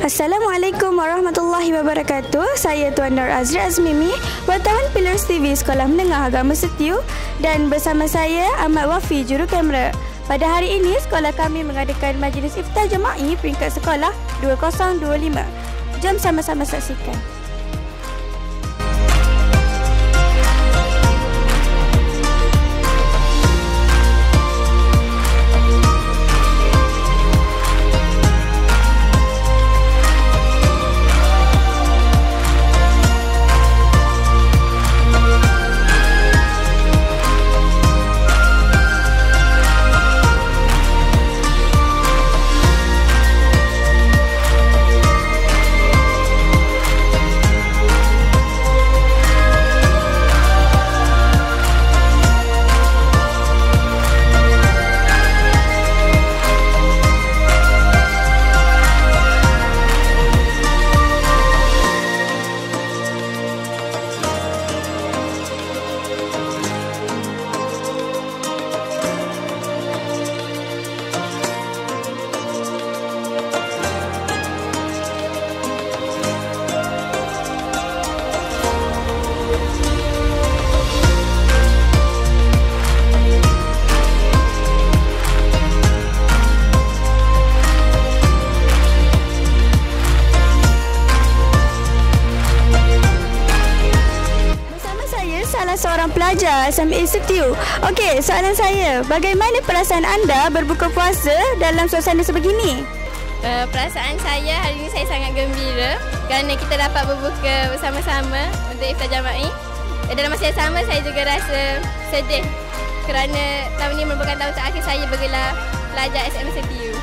Assalamualaikum warahmatullahi wabarakatuh. Saya Tuan Nur Azri Azmimi, wartawan Pillars TV Sekolah Menengah Agama Setiu, dan bersama saya Ahmad Wafi, juru kamera. Pada hari ini, sekolah kami mengadakan majlis iftar jema'i peringkat sekolah 2025. Jom sama-sama saksikan. Seorang pelajar SMA Setiu. Okey, soalan saya, bagaimana perasaan anda berbuka puasa dalam suasana sebegini? Perasaan saya hari ini saya sangat gembira kerana kita dapat berbuka bersama-sama untuk iftar jama'i. Dalam masa yang sama saya juga rasa sedih kerana tahun ini merupakan tahun terakhir saya bergelar pelajar SMA Setiu.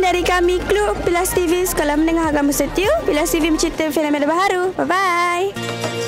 Dari kami, Klub Pillars TV Sekolah Menengah Agama Setiu. Pillars TV mencerita filem yang baru. Bye-bye.